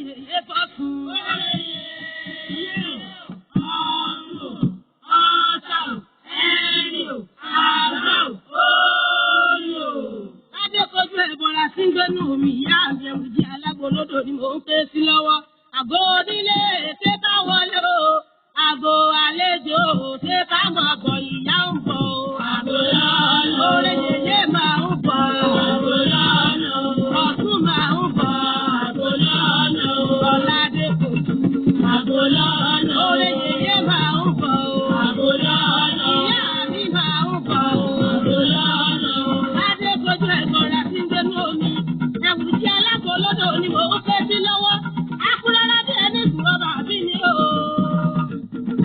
yeye fọ́sùn. Adékojú ẹ̀bọ̀ra sí ń gbénú mi ìyá àjẹmú di alágbolódò ni mò ń pè sí lọ́wọ́. Àgọ́ onílé ṣé ká wọlé o. Àgọ́ àlejò ṣé ká máa bọ̀ ìyá ń bọ̀ o. Àgọ́ lọ́nà oore yèyé máa ń bọ̀. Àgọ́ lọ́nà ọ̀tún máa ń bọ̀. Àgọ́ lọ́nà Ọládékojú. Àgọ́ lọ́nà oore yèyé máa ń bọ̀ o. Àgọ́ lọ́nà ìyá mi máa ń bọ̀ o. Àgọ́ lọ́nà Adékojú ẹ̀bọ̀ra sí ń gbénú omi. Ẹ̀wù tí alágbolódò ni mò ń pè sí lọ́wọ́. Akúrọ́lá bí ẹni sùn ọba àbí ni o.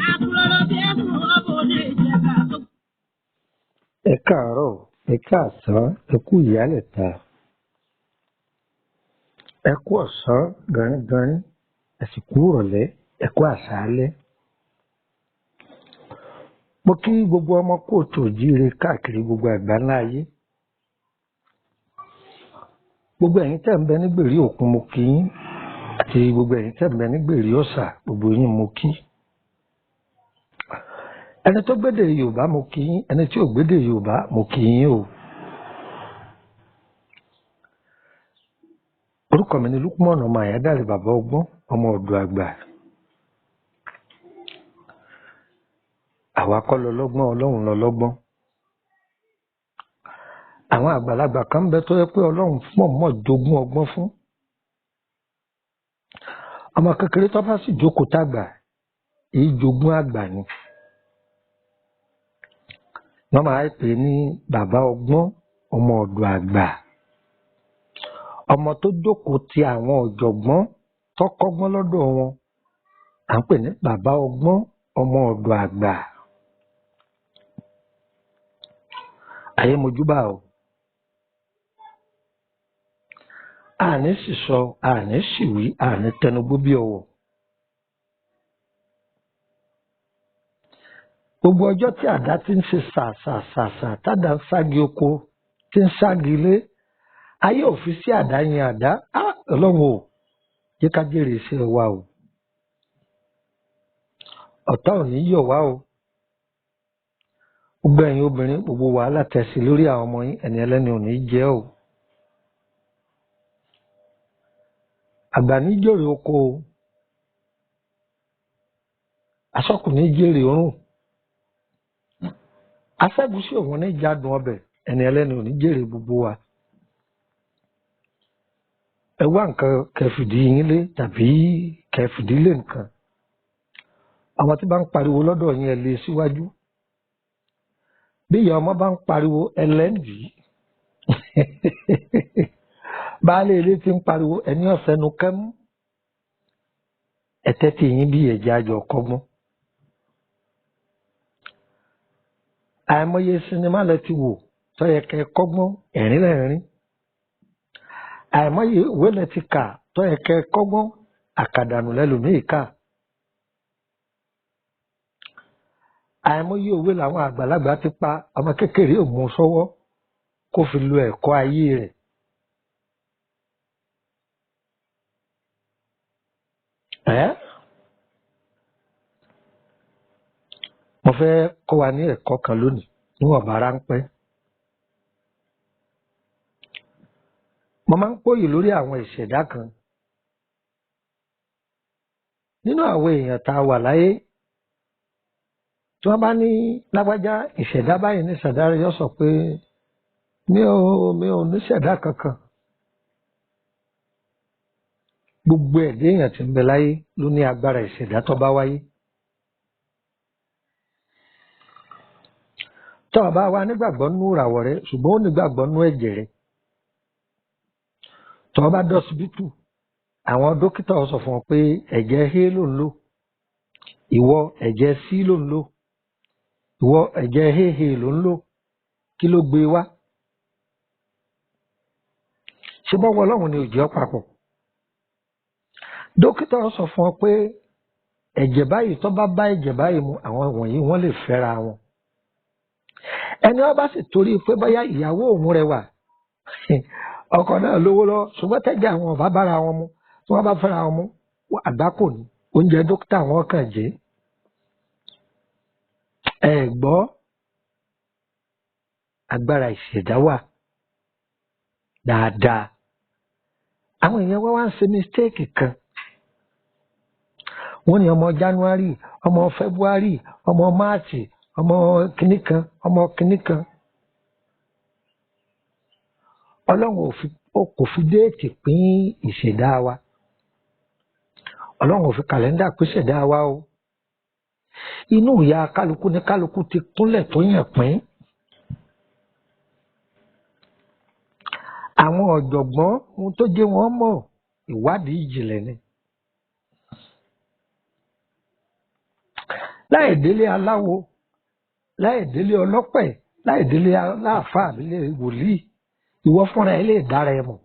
Akúrọ́lá bí ẹkùn ọba òde ìjẹ̀bà tó. Ẹ káàárọ̀, ẹ káàsán, ẹ kú ìyálẹ̀ta, ẹ kú ọ̀sán gánrígánrí, ẹ sì kú ìrọ̀lẹ́, ẹ kú àṣálẹ́. Mo kí gbogbo ọmọ kóòtù òjíire káàkiri gbogbo àgbáńlá ayé. Gbogbo ẹ̀yin tẹ́ ń bẹ nígbèrí òkun mo kí yín, àti gbogbo ẹ̀yin tẹ́ ń bẹ nígbèrí ọ̀sà gbogbo yín mo kí. Ẹni tó gbédè Yorùbá mo kí yín, ẹni tí ò gbédè Yorùbá mo kí yín o. Orúkọ mi ni Lukman ọmọ Àyádáre bàbá ọgbọ́n ọmọ ọ̀dọ̀ àgbà. Àwa kọ́ lọ́lọ́gbọ́n, Ọlọ́run lọ́lọ́gbọ́n. Àwọn àgbàlagbà kan ń bẹ tó yẹ pé Ọlọ́run mọ̀ọ́mọ̀ jogún ọgbọ́n fún. Ọmọ kékeré tó bá sì jókòó tàgbà èyí jogún àgbà ni. Wọ́n máa ń pè ní bàbá ọgbọ́n ọmọ ọ̀dọ̀ àgbà. Ọmọ tó jókòó ti àwọn ọ̀jọ̀gbọ́n tó kọ́gbọ́n lọ́dọ̀ wọn à ń pè ní bàbá ọgbọ́n ọmọ ọ̀dọ̀ àgbà. Ayé mojúbà o. Àní sísọ, àní síwí, àní tẹnugbó bí ọwọ́. Gbogbo ọjọ́ tí àdá ti ń ṣe sàṣàṣàṣà tádà ń sági oko tí ń sági ilé, ayé ò fi sí àdá yẹn àdá. Ọlọ́run ò jẹ́ ká jèrè iṣẹ́ wa o. Ọ̀tá ò ní yọ̀ wá o. Gbogbo ẹ̀yin obìnrin, gbogbo wàhálà tẹ̀sí lórí àwọn ọmọ yín, ẹni ẹlẹ́ni ò ní jẹ́ o. Àgbà ní jèrè oko o. Aṣọ́kù ní jèrè orún. Aṣẹ́gùsí òun ní jádùn ọbẹ̀, ẹni ẹlẹ́ni ò ní jèrè gbogbo wa. Ẹ wá nǹkan kẹfìdí yín lé tàbí kẹfìdí lé nǹkan. Àwọn tí bá ń pariwo lọ́dọ̀ yín ẹ lé síwájú. Bí ìyá ọmọ bá ń pariwo ẹlẹ́ndì. Baálé ilé tí ń pariwo ẹni ọ̀sẹ̀nu kẹ́mú. Ẹ̀tẹ́ tí yín bí ẹ̀jẹ̀ àjọ kọ́gbọ́n. Àìmọye sinimá lẹ ti wò tó yẹ kẹ́ kọ́gbọ́n ẹ̀rín lẹ́rìn. Àìmọye ìwé lẹ ti kà tó yẹ kẹ́ kọ́gbọ́n àkàdànù lẹ́lòmíì kà. Àìmọye òwe làwọn àgbàlagbà ti pa ọmọ kékeré ò mú sọ́wọ́ kó fi lo ẹ̀kọ́ ayé rẹ̀. Mo fẹ́ kọ́ wa ní ẹ̀kọ́ kan lónìí níwọ̀n bá ráńpẹ́. Mo máa ń pòyè lórí àwọn ìṣẹ̀dá kan. Nínú àwọn èèyàn tá a wà láyé, tí wọ́n bá ní lágbájá ìṣẹ̀dá báyìí ní ìṣẹ̀dá rẹ̀ yóò sọ pé mi ò ní ìṣẹ̀dá kankan. Gbogbo ẹ̀dá èèyàn tí ń bẹ láyé ló ní agbára ìṣẹ̀dá tó bá wáyé. Tọ́ ọba wa nígbàgbọ́ nínú ìràwọ̀ rẹ ṣùgbọ́n ó nígbàgbọ́ nínú ẹ̀jẹ̀ rẹ. Tọ́ ọba dọ́sibítù àwọn dókítà sọ fún ọ pé ẹ̀jẹ̀ A ló ń lò, ìwọ ẹ̀jẹ̀ C ló ń lò, ìwọ ẹ̀jẹ̀ AA ló ń lò, kí ló gbé wá? Ṣé bọ́wọ́ Ọlọ́run ni òjì ọ́ papọ̀? Dókítà sọ fún ọ pé ẹ̀jẹ̀ báyìí tó bá bá ẹ̀jẹ̀ báyìí mu àwọn wọ̀nyí wọ́n lè fẹ́ra wọn. Ẹni wọ́n bá sì torí pé bóyá ìyàwó òun rẹwà ọkọ náà lówó lọ ṣùgbọ́n tẹ́jẹ̀ àwọn ọ̀bá bára wọn mu tí wọ́n bá fẹ́ra wọn mú àgbákò ní oúnjẹ dókítà wọn kàn jẹ́ ẹ gbọ́ agbára ìṣẹ̀dá wà dáadáa. Àwọn èèyàn wá ń ṣe mistake kan wọ́n ní ọmọ January ọmọ February ọmọ March ọmọ kìnnì kan ọmọ kìnnì kan Ọlọ́run kò fi déètì pín ìṣẹ̀dá wa. Ọlọ́run ò fi kàlẹ́ndà pín ìṣẹ̀dá wa o. Inú ìyá kálukú ní kálukú ti kúnlẹ̀ tó yàn pín. Àwọn ọ̀jọ̀gbọ́n ohun tó jẹ́ wọ́n mọ̀ ìwádìí ìjìnlẹ̀ ni. Láì délé aláwo, láì délé ọlọ́pẹ̀, láì délé aláàfáà délé wòlíì, ìwọ fúnra ẹ lè dára ẹ mọ̀.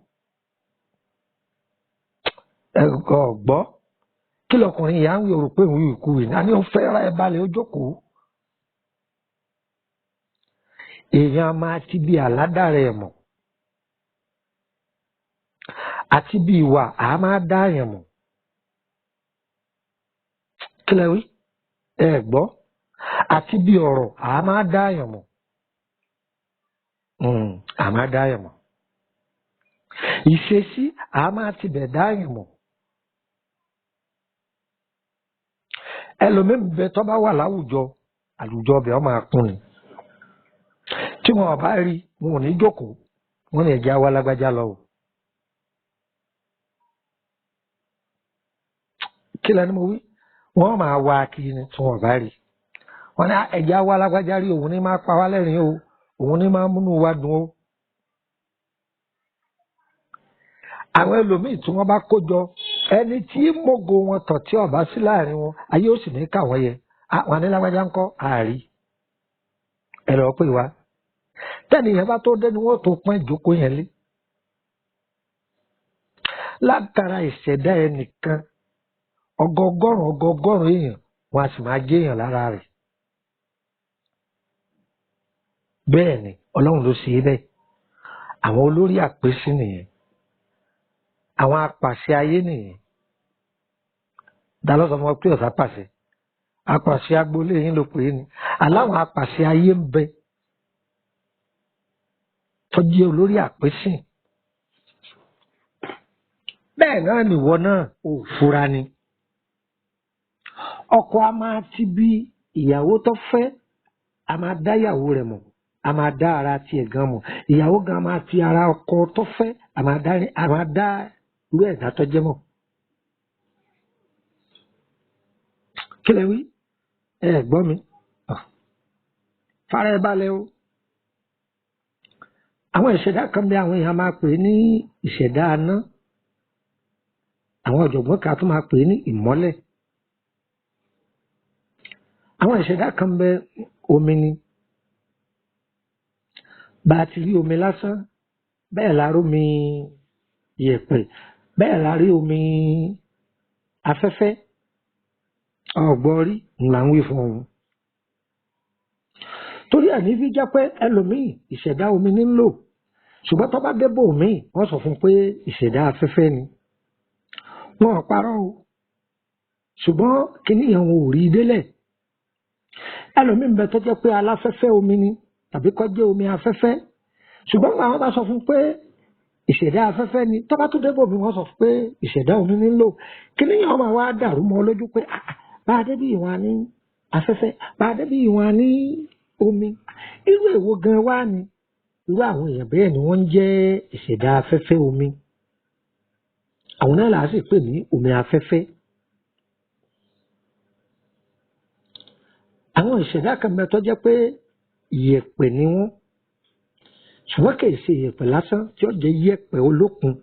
Ọ̀gbọ́ kí lọkùnrin ìyá ń wí orò pé òun ìkú rẹ̀ náà ni ó fẹ́ ra ẹ balẹ̀ ó jókòó. Èèyàn máa ti bí àládára ẹ mọ̀ àti bí ìwà á máa dá yẹn mọ̀. Kí lẹ wí? Ẹ gbọ́ àti bí ọ̀rọ̀ á máa dá yẹn mọ̀. Á máa dá yẹn mọ̀. Ìṣesí á máa tibẹ̀ dá yẹn mọ̀. Ẹlòmíín bẹ tó bá wà láwùjọ àlùjọ ọbẹ̀ ọmọ akún ni. Tí wọn bá rí wọn ò ní jókòó wọn ní ẹ̀jẹ̀ awa lágbájá lọ o. Kí lẹni mo wí? Wọ́n máa wá kiri ni tí wọn bá rí. Wọ́n ní ẹ̀jẹ̀ awa lágbájá rí òun ní máa pa wá lẹ́rìn o òun ní máa múnú wa dùn o. Àwọn ẹlòmíín tí wọ́n bá kó jọ ẹni tí mọ́gò wọn tọ̀ tí ọba sí láàrin wọn ayé ó sì ní kà wọ́n yẹ àwọn anílágbájá ń kọ́ àárí ẹ lọ pé wá tẹ́nìyàn bá tó dẹ́nu wọ́n tó pọ́n ìjókòó yẹn lé. Látara ìṣẹ̀dá ẹnìkan ọgọgọ́rùn èèyàn wọn a sì máa gé èèyàn lára rẹ̀. Bẹ́ẹ̀ ni Ọlọ́run ló ṣe é bẹ́ẹ̀. Àwọn olórí àpèsè nìyẹn. Àwọn apàṣẹ ayé nìyẹn. Dalọ́ sọ fún ọ pé ọ̀sá pàṣẹ. Apàṣẹ agboolé yín ló pè é ni. Aláwọn apàṣẹ ayé ń bẹ. Tó jẹ́ olórí àpèsè. Bẹ́ẹ̀ náà nìwọ náà ò fura ni. Ọkọ a máa ti bí ìyàwó tó fẹ́ a máa dá ìyàwó rẹ̀ mọ̀. A máa dá ara tiẹ̀ gan mọ̀. Ìyàwó gan máa ti ara ọkọ tó fẹ́ a máa dá irú ẹ̀dá tó jẹ́ mọ̀. Kí lẹ wí? Ẹ gbọ́ mi. Fara ẹ balẹ̀ o. Àwọn ìṣẹ̀dá kan bí àwọn èèyàn máa pè ní ìṣẹ̀dá aná. Àwọn ọ̀jọ̀gbọ́n kan tún máa pè ní ìmọ́lẹ̀. Àwọn ìṣẹ̀dá kan bẹ omi ni. Bá a ti rí omi lásán bẹ́ẹ̀ la rí omi yẹ̀pẹ̀ bẹ́ẹ̀ la rí omi afẹ́fẹ́ ọ̀gbọ́n rí ńlá ń wí fún òun. Torí ẹ̀ ní fi jẹ́ pé ẹlòmíì ìṣẹ̀dá omi ní ń lò ṣùgbọ́n tó bá débò míì wọ́n sọ fún pé ìṣẹ̀dá afẹ́fẹ́ ni. Wọn ò parọ́ o ṣùgbọ́n kìnìyàn wọn ò rí i délẹ̀. Ẹlòmíì ń bẹ tó jẹ́ pé aláfẹ́fẹ́ omi ni tàbí kó jẹ́ omi afẹ́fẹ́ ṣùgbọ́n àwọn bá sọ fún pé ìṣẹ̀dá afẹ́fẹ́ ni tó bá tún débò míì wọ́n sọ fún pé ìṣẹ̀dá omi ní ń lò. Kìnìyàn máa wá dàrú mọ́ lójú pé bá a débì ìwọ̀n ní afẹ́fẹ́ bá a débì ìwọ̀n ní omi irú èwo gan wá ni. Irú àwọn èèyàn bẹ́ẹ̀ ni wọ́n ń jẹ́ ìṣẹ̀dá afẹ́fẹ́ omi. Àwọn náà là á sì pè ní omi afẹ́fẹ́. Àwọn ìṣẹ̀dá kan bẹ tó jẹ́ pé ìyẹ̀pẹ̀ ni wọ́n ṣùgbọ́n kì í ṣe ìyẹ̀pẹ̀ lásán tí ó jẹ́ ìyẹ̀pẹ̀ olókun.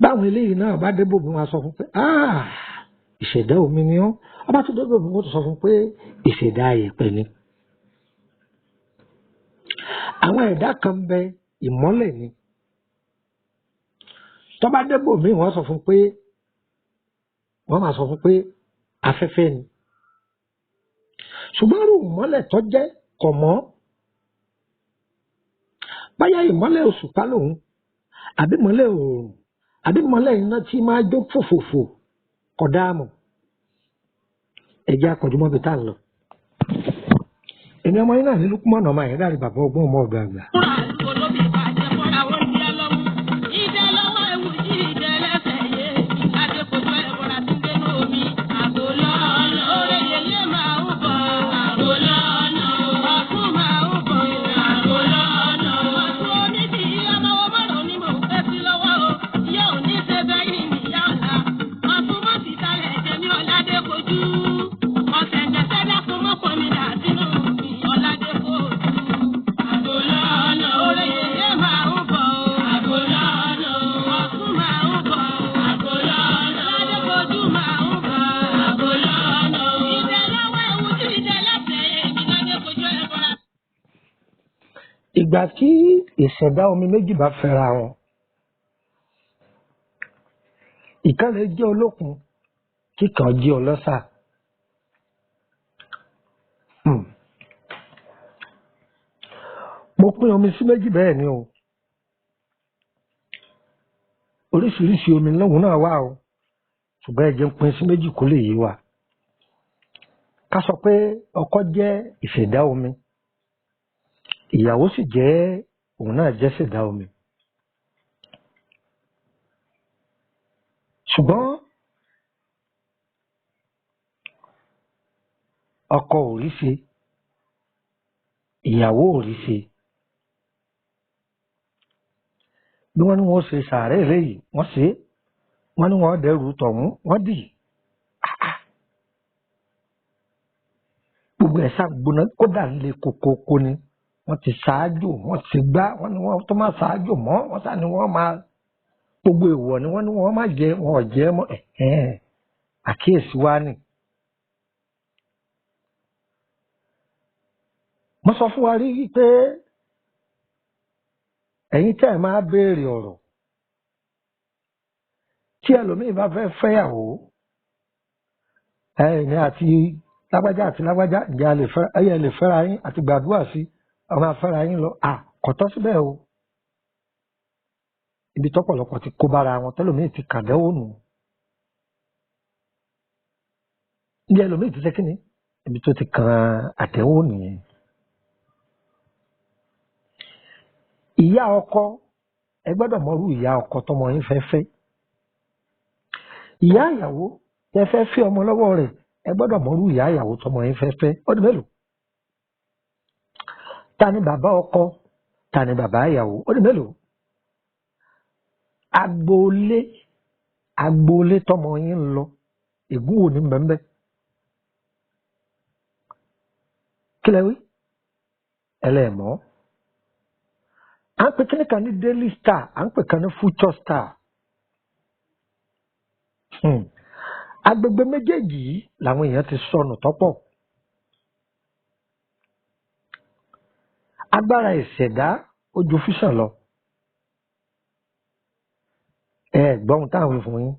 Báwọn eléyìí náà bá débò bí wọ́n sọ fún pé ìṣẹ̀dá omi ni wọ́n bá tún débò bí wọ́n sọ fún pé ìṣẹ̀dá ìyẹ̀pẹ̀ ni. Àwọn ẹ̀dá kan bẹ ìmọ́lẹ̀ ni. Tó bá débò míì wọ́n sọ fún pé wọ́n máa sọ fún pé afẹ́fẹ́ ni. Ṣùgbọ́n irú ìmọ́lẹ̀ tó jẹ́ kọ̀ mọ́. Báyà ìmọ́lẹ̀ òṣùpá lòun àbí ìmọ́lẹ̀ oòrùn àbí mọ́lẹ̀ iná tí máa jó fòfòfò kódà mọ̀ ẹ̀jẹ̀ akọ̀jùmọ́ bí tá a lọ. èmi ọmọ yín náà ní Lúkúmọ̀nù ọmọ àyẹ̀dá rí bàbá ọgbọ́n ọmọ ọ̀dọ̀ àgbà. ìgbà tí ìṣẹ̀dá omi méjì bá fẹ́ra wọn ìkan lè jẹ́ olókun kíkan jẹ́ ọlọ́sà. mo pín omi sí méjì bẹ́ẹ̀ ni o oríṣiríṣi omi lóhùn náà wà o ṣùgbọ́n ẹ jẹ́ ń pín sí méjì kó lè yé wa. ká sọ pé ọkọ jẹ́ ìṣẹ̀dá omi ìyàwó sì jẹ́ òun náà jẹ́ ìṣẹ̀dá omi. ṣùgbọ́n ọkọ ò rí ṣe ìyàwó ò rí ṣe. bí wọ́n ní wọ́n ṣe sàárẹ̀ eléyìí wọ́n ṣe é wọ́n ní wọ́n dẹrù tọ̀hún wọ́n dì í. gbogbo ẹ̀ ṣàgbóná kódà lè kókókó ni wọ́n ti ṣáájú wọ́n ti gbá wọ́n ní wọ́n tó máa ṣáájú mọ́ wọ́n sá ni wọ́n máa gbogbo èèwọ̀ ni wọ́n ní wọ́n máa jẹ wọn ò jẹ mọ́ àkíyèsí wa ni. mo sọ fún wa rí pé ẹ̀yin tẹ́ ẹ̀ máa béèrè ọ̀rọ̀ tí ẹlòmíì bá fẹ́ fẹ́yàwó ẹ̀yin àti lágbájá àti lágbájá ǹjẹ́ ẹ̀yẹ lè fẹ́ra yín àti gbàdúrà sí ọmọ afẹ́ra yín lọ kọ̀tọ́ síbẹ̀ o. ibi tọ́pọ̀lọpọ̀ ti kó bára wọn tẹ́lòmíì ti kàdẹ́wò nù. ǹjẹ́ ẹlòmíì ti sẹ́kìnì ibi tó ti kan àdẹ́wò nìyẹn. ìyá ọkọ ẹ gbọ́dọ̀ mọrú ìyá ọkọ tọmọ yín fẹ́ fẹ́. ìyá ìyàwó tẹ fẹ́ fẹ́ ọmọ lọ́wọ́ rẹ̀ ẹ gbọ́dọ̀ mọrú ìyá ìyàwó tọmọ yín fẹ́ fẹ́. ọdún mélòó? ta ni bàbá ọkọ ta ni bàbá ìyàwó? ọdún mélòó? agboolé tọmọ yín ń lọ ègún wò ní bẹ́ẹ̀ kí lẹ wí? ẹlẹ́ẹ̀mọ́. à ń pè kíní kan ní daily star à ń pè kan ní future star. agbègbè méjèèjì yìí làwọn èèyàn ti sọnù tọ́pọ̀. agbára ìṣẹ̀dá ó ju fíṣàn lọ. gbọ́n táwọn fún yín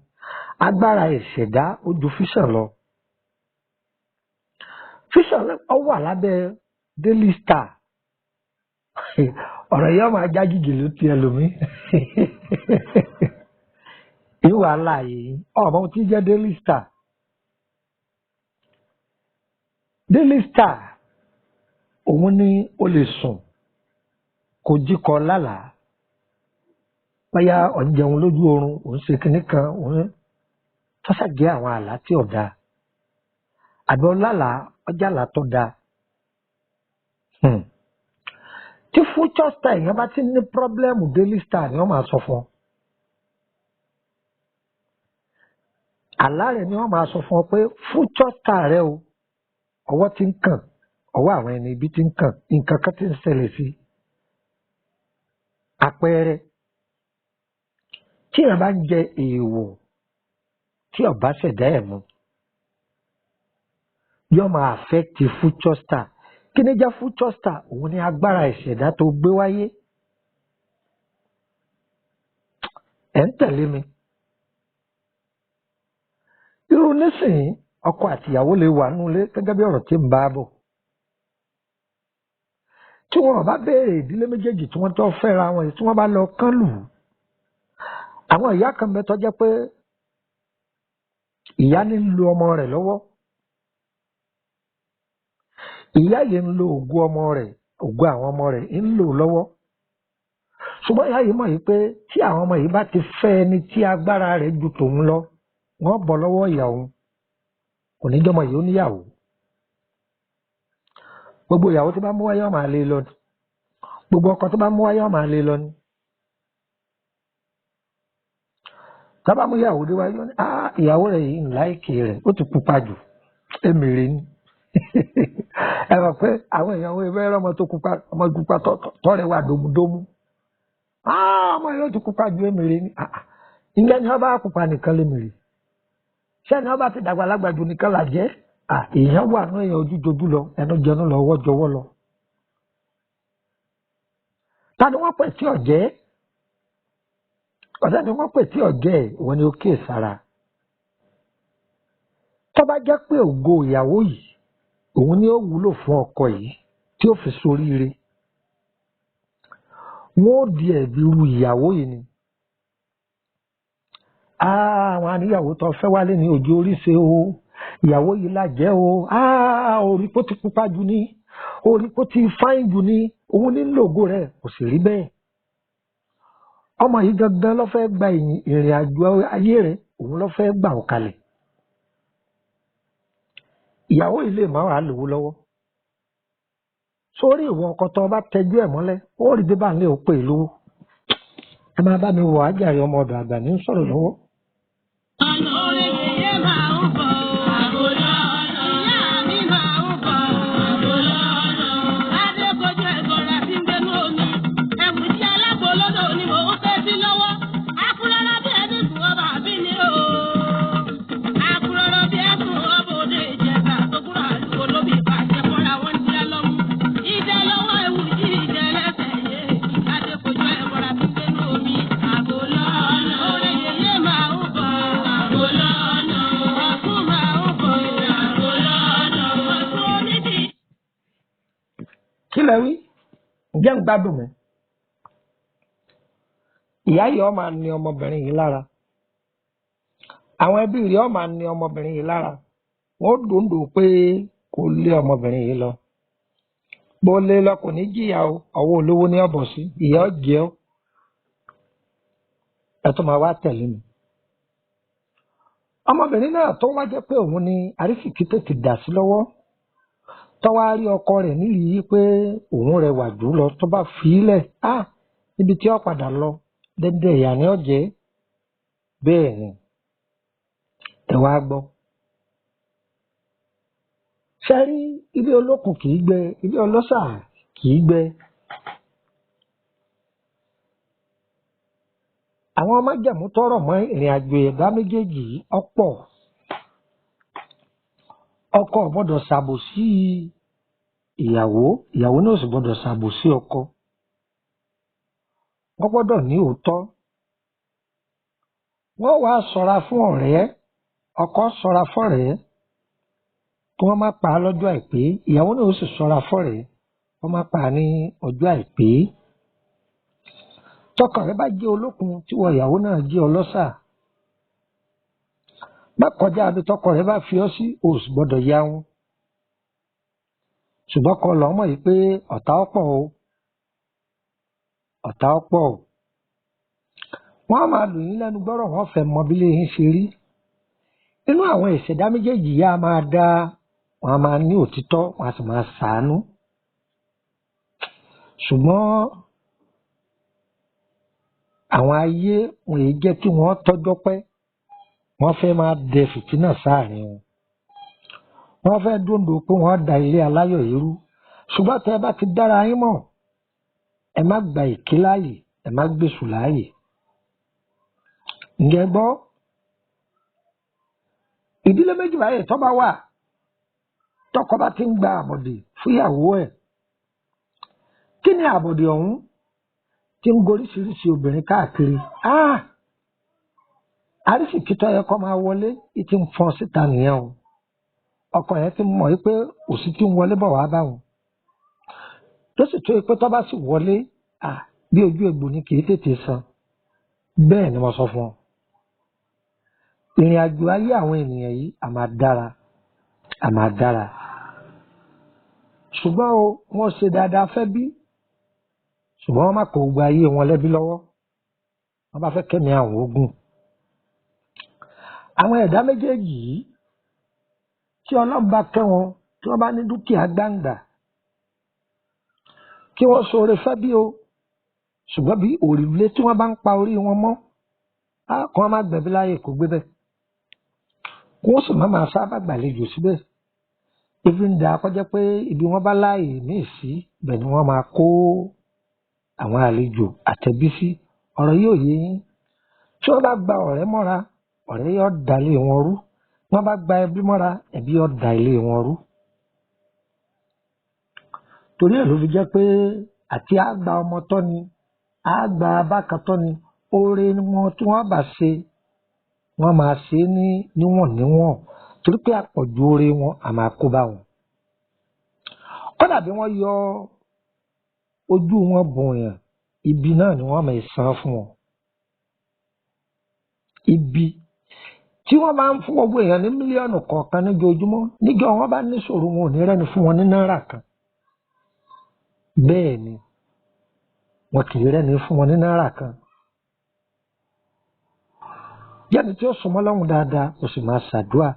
agbára ìṣẹ̀dá ó ju fíṣàn lọ. fíṣàn ó wà lábẹ́ daily star. ọ̀rọ̀ yẹn máa já gìgì ló ti ẹlòmíì. ìwà láàyè ọmọ tí jẹ́ daily star. daily star òun ni ó lè sùn kò jí kọ lálàá báyà ọ̀njẹun lójú oorun òun ṣe kinní kan òun tọ́sàgé àwọn àlá tí ò dáa àbí ọlálàá ọjà àlá tó dáa. tí future star èèyàn bá ti ní pọ́blẹ́mù daily star ni wọ́n máa sọ fún ọ. àlá rẹ̀ ni wọ́n máa sọ fún ọ pé future star rẹ o ọwọ́ ti ń kàn ọwọ́ àwọn ẹni ibi ti ń kàn nǹkan kan ti ń ṣẹlẹ̀ sí. àpẹẹrẹ tí èèyàn bá ń jẹ èèwọ̀ tí ọba ṣẹ̀dá ẹ̀ mu yóò máa affect future star. kí ni jẹ́ future star? òun ni agbára ìṣẹ̀dá tó gbé wáyé. ẹ̀ ń tẹ̀lé mi. irú nísìnyí ọkọ àtìyàwó lè wà nulẹ̀ gẹ́gẹ́ bí ọ̀rọ̀ tí ń bá bọ̀. tí wọn bá béèrè ìdílé méjèèjì tí wọ́n tó fẹ́ra wọn tí wọ́n bá lọ kán lù ú àwọn ìyá kan bẹ tó jẹ́ pé ìyá ní ń lo ọmọ rẹ̀ lọ́wọ́, ìyá yìí ń lo ògo ọmọ rẹ̀, ògo àwọn ọmọ rẹ̀ ń lò lọ́wọ́. ṣùgbọ́n ìyá yìí mọ̀ yìí pé tí àwọn ọmọ yìí bá ti fẹ́ ẹni tí agbára rẹ̀ ju tòun lọ, wọ́n bọ́ lọ́wọ́ ìyá òun, kò ní jọmọ yìí ó níyàwó. gbogbo ìyàwó tó bá mú wáyé ọmọ àlè lọ ni, gbogbo ọkọ tó bá mú wáyé ọmọ àlè lọ ni. tábà mú ìyàwó dé wáyé lọ ni, ìyàwó rẹ̀ yìí ń láìkè rẹ̀, ó ti pupa jù, èmèrè ni. ẹ mọ̀ pé àwọn ìyàwó ẹgbẹ́ ọmọ tó pupa, ọmọ pupa tọ́rẹ̀ wà dómúdómú, ọmọ yóò ti pupa ju èmèrè ni. ìyẹn ni wọ́n bá pupa nìkan lè mèrè, sẹ́ni wọ́n bá ti dàgbà lágbàdo nìkan là jẹ́. èèyàn wà ní èèyàn ojújojú lọ, ẹnu jẹnu lọ, ọwọ́ jọwọ́ lọ. ta ni wọ́n pè tí ọ̀jẹ́? ọ̀sẹ̀ ni wọ́n pè tí ọ̀jẹ́ ìwọ ni ó kíyè sára. tó bá jẹ́ pé ògo ìyàwó yìí òun ni ó wúlò fún ọkọ yìí tí ó fi soríire, wọ́n ó di ẹ̀bi ru ìyàwó yìí ni. àwọn àníyàwó tó fẹ́ wálé ní ojú oríṣi o, ìyàwó yìí lájẹ́ o, orí kó ti pupa jù ní, orí kó ti fáìn jù ní, òun ní lògo rẹ̀, kò sì rí bẹ́ẹ̀. ọmọ yìí gangan ló fẹ́ gba ìrìn àjò ayé rẹ̀, òun ló fẹ́ gbà ọ́ kalẹ̀. ìyàwó yìí lè má wàá lówó lọ́wọ́, sórí ìwọ ọkọ tó bá tẹjú ẹ̀ mọ́lẹ̀ ó rí bí bá ń lé òpè lówó. ẹ máa bá mi wọ Àjàrí ọmọ ọ̀dọ̀ àgbà ní sọ̀rọ̀ lọ́wọ́. kí lẹ wí? ǹjẹ́ ń gbádùn mi? ìyá yìí ó máa ní ọmọbìnrin yìí lára, àwọn ẹbí rẹ̀ ó máa ní ọmọbìnrin yìí lára, wọ́n dòńdò pé kò lé ọmọbìnrin yìí lọ. bó lé lọ kò ní jìyà o, ọwọ́ olówó ní ọ̀bọ̀ sí, ìyá ọ̀jẹ̀ ọ́. ẹ tó máa wá tẹ̀lé mi. ọmọbìnrin náà tó wá jẹ́ pé òun ni àrísìkí tètè dà sí lọ́wọ́, tọ́wá rí ọkọ rẹ̀ níyìí pé òun rẹwà jù lọ, tó bá fi í lẹ̀ níbi tí ó padà lọ dẹ́dẹ́ ìyá ni ó jẹ́. bẹ́ẹ̀ ni ẹ wá gbọ́, ṣe rí ilé olókùn kì í gbẹ, ilé ọlọ́ṣà kì í gbẹ. àwọn májẹ̀mú tọrọ mọ́ ìrìn àjò ẹ̀dá méjèèjì ọ̀pọ̀. ọkọ ò gbọ́dọ̀ ṣàbòsí ìyàwó, ìyàwó náà sì gbọ́dọ̀ ṣàbòsí ọkọ. wọ́n gbọ́dọ̀ ní òótọ́. wọ́n wá ṣọ́ra fún ọ̀rẹ́, ọkọ ṣọ́ra fọ́rẹ̀ẹ́ kí wọ́n má pa á lọ́jọ́ àìpé, ìyàwó náà ó sì ṣọ́ra fọ́rẹ̀ẹ́ wọ́n má pa á ní ọjọ́ àìpé. tọkọ rẹ bá jẹ́ olókun tí wọ́n ìyàwó náà jẹ́ ọlọ́ṣà, má kọjá àbí tọkọ rẹ bá fi ọ́ sí, o sì gbọ́dọ̀ yá wọn. ṣùgbọ́n kọ lọ́ mọ̀ yìí pé ọ̀tá ọ̀pọ̀ o, ọ̀tá ọ̀pọ̀ o. wọ́n á máa lù yín lẹ́nu gbọ́rọ̀, wọ́n fẹ́ mọ bí lè yín ṣe rí. inú àwọn ìṣẹ̀dá méjèèjì yá máa dá, wọ́n á máa ní òtítọ́, wọ́n á sì máa ṣàánú. ṣùgbọ́n àwọn ayé wọn èyí jẹ́ kí wọ́n tọ́jọ́ pẹ́, wọ́n fẹ́ máa dẹ fìtínà sáàrin wọn. wọ́n fẹ́ dúndò pé wọ́n da ilé aláyọ̀ yìí rú. ṣùgbọ́n tẹ́ ẹ bá ti dára yín mọ̀, ẹ má gba èké láàyè, ẹ má gbèsù láàyè. ǹjẹ́ gbọ́, ìdílé méjì báyìí tó bá wà, tọkọ bá ti ń gba àbọ̀dè fúyàwó ẹ̀, kí ni àbọ̀dè ọ̀hún? tí ń goríṣiríṣi obìnrin káàkiri. àrísìkí tó yẹ kó máa wọlé ti ń fọ́n síta nìyẹn o. ọkọ yẹn ti mọ̀ pé òsì tí ń wọlé bọ̀ wá báwọn, tó sì tó pé tó bá sì wọlé bí ojú egbò ni kì í tètè san. bẹ́ẹ̀ ni mo sọ fún ọ ìrìn àjò ayé àwọn ènìyàn yìí a máa dára ṣùgbọ́n o wọ́n ṣe dáadáa fẹ́ bí ṣùgbọ́n wọ́n má kó gbogbo ayé wọn lẹ́bí lọ́wọ́ wọ́n bá fẹ́ kẹ́mi àwọn ogun àwọn ẹ̀dá méjèèjì yìí tí Ọlọ́run bá kẹ́ wọn tí wọ́n bá ní dúkìá gbàǹgbà kí wọ́n ṣoore fẹ́ bí o ṣùgbọ́n bí òrùlé tí wọ́n bá ń pa orí wọn mọ́ kí wọ́n má gbẹ̀bí láyè kó gbé bẹ́ẹ̀ kí wọ́n sì má máa sábà gbàlejò síbẹ̀ ibi ń da kọjá pé ibi wọ́n bá láàyè míì sí bẹ́ẹ̀ ni wọ́n máa kó àwọn àlejò àtẹ̀bí sí ọ̀rọ̀ yóò yé yín tí wọ́n bá gba ọ̀rẹ́ mọ́ra ọ̀rẹ́ yóò da ilé wọn rú wọ́n bá gba ẹbí mọ́ra ẹbí yóò da ilé wọn rú torí ẹ̀ ló fi jẹ́ pé àti àgbà ọmọ tọ́ ni àgbà abákan tọ́ ni oore wọn tí wọ́n bá ṣe wọ́n máa ṣe ní níwọ̀n torí pé àpọ̀jù oore wọn a máa kó bá wọn kódà bí wọ́n yọ ojú wọn bùnyàn ibi náà ni wọ́n máa san fún wọn ibi tí wọ́n máa ń fún gbogbo èèyàn ní mílíọ̀nù kọ̀ọ̀kan níjojúmọ́ níjọ́ wọ́n bá níṣòro wọn ò ní rẹ́ni fún wọn ní náírà kan bẹ́ẹ̀ ni wọn kì í rẹ́ni fún wọn ní náírà kan jẹ́ni tí ó súnmọ́ Ọlọ́run dáadáa kò sì máa ṣàdúà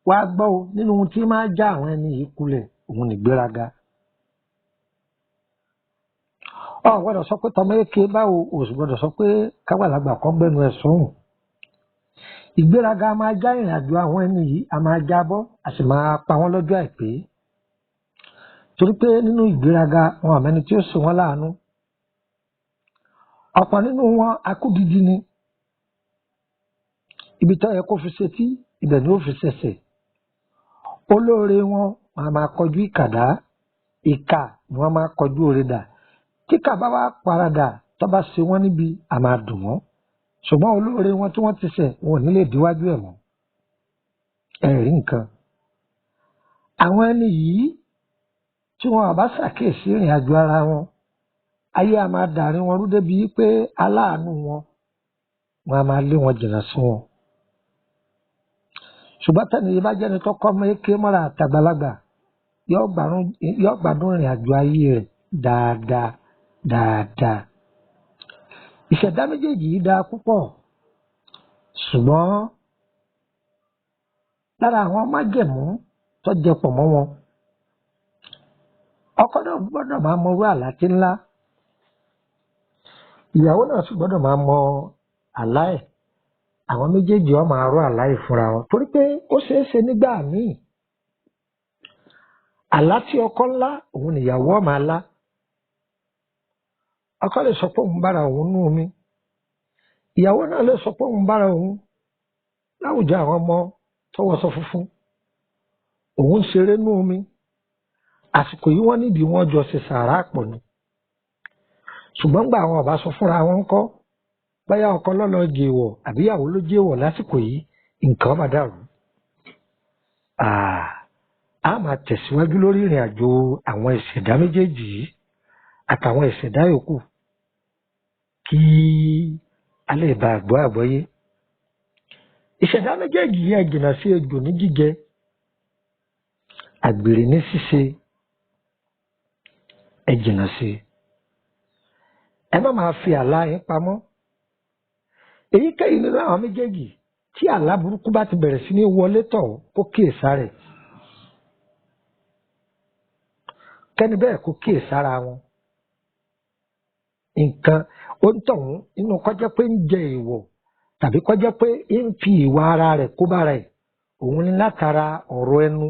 wàá gbọ́ o nínú ohun tí máa já àwọn ẹni yìí kulẹ̀ òun nìgbéraga ọ gbọ́dọ̀ sọ pé tọmọ èké báwo o sì gbọ́dọ̀ sọ pé kágbàlagbà kan gbẹnu ẹ̀ sọ̀hún ìgbéraga máa já ìrìn àjò àwọn ẹni yìí a máa jábọ́ a sì máa pa wọ́n lọ́jọ́ àìpé torí pé nínú ìgbéraga wọn àmẹ́ni tí ó sì wọ́n láàánú ọ̀pọ̀ nínú wọn akúdidi ni ibi tó yẹ kó fi ṣetí ibẹ̀ ni ó fi ṣẹ̀ṣẹ̀ olóore wọn máa máa kọjú ìkàdá ìkà ni wọ́n máa kọjú òre dà kíkà bá wá paradà tó bá ṣe wọ́n níbi a máa dùn wọ́n ṣùgbọ́n olóore wọn tí wọ́n ti ṣẹ̀ wọn ò ní lè díwájú ẹ̀ mọ́ ẹ̀rí nǹkan àwọn ẹni yìí tí wọn bá ṣàkíyèsí ìrìn àjò ara wọn ayé a máa dàrin wọn rú débi pé aláàánú wọn a máa lé wọn jìnnà sí wọn ṣùgbọ́n tẹ́ni yìí bá jẹ́ni tó kọ́ ọmọ eke mọ́ra àtàgbàlagbà yóò gbádùn ìrìn àjò ayé rẹ̀ dáadáa ìṣẹ̀dá méjèèjì yìí dáa púpọ̀ ṣùgbọ́n lára àwọn májẹ̀mú tó jẹ pọ̀ mọ́ wọn ọkọ náà gbọ́dọ̀ máa mọ irú àlá tí ńlá ìyàwó náà sì gbọ́dọ̀ máa mọ àlá ẹ̀ àwọn méjèèjì wọn máa rọ àlá yìí fúnra wọn torí pé ó ṣeé ṣe nígbà míì àlá tí ọkọ ńlá òun nìyàwó máa lá ọkọ lè sọ pé òun bára òun nú omi ìyàwó náà lè sọ pé òun bára òun láwùjọ àwọn ọmọ tó wọṣọ funfun òun ṣeré nú omi àsìkò yìí wọ́n nídìí wọ́n jọ ṣe sàárà pọ̀ ni ṣùgbọ́n gbà àwọn ọba sọ fúnra wọn kọ́ báyà ọkọ lọ́lọ́ jẹ́wọ̀ àbíyàwó ló jẹ́wọ̀ lásìkò yìí nǹkan bá dàrú a máa tẹ̀síwájú lórí ìrìn àjò àwọn ìṣẹ̀dá méjèèjì yìí àtàwọn ìṣẹ̀dá yòókù kí a lè bá àgbọ́ àgbọ́yé ìṣẹ̀dá méjèèjì yìí ẹ jìnnà sí ejò ní jíjẹ àgbèrè ní ṣíṣe ẹ jìnnà sí ẹ má máa fi àlá yín pamọ́ èyíkéyìí nínú àwọn méjèèjì tí àlá burúkú bá ti bẹ̀rẹ̀ sí ní wọlé tọ̀ kó kíyèsára ẹ̀ kẹ́ni bẹ́ẹ̀ kó kíyèsára wọn nǹkan ó ń tọ̀hún nínú kọjá pé ń jẹ èèwọ̀ tàbí kọjá pé ń fi ìwà ara rẹ̀ kó bára ẹ̀ òun ni látara ọ̀rọ̀ ẹnu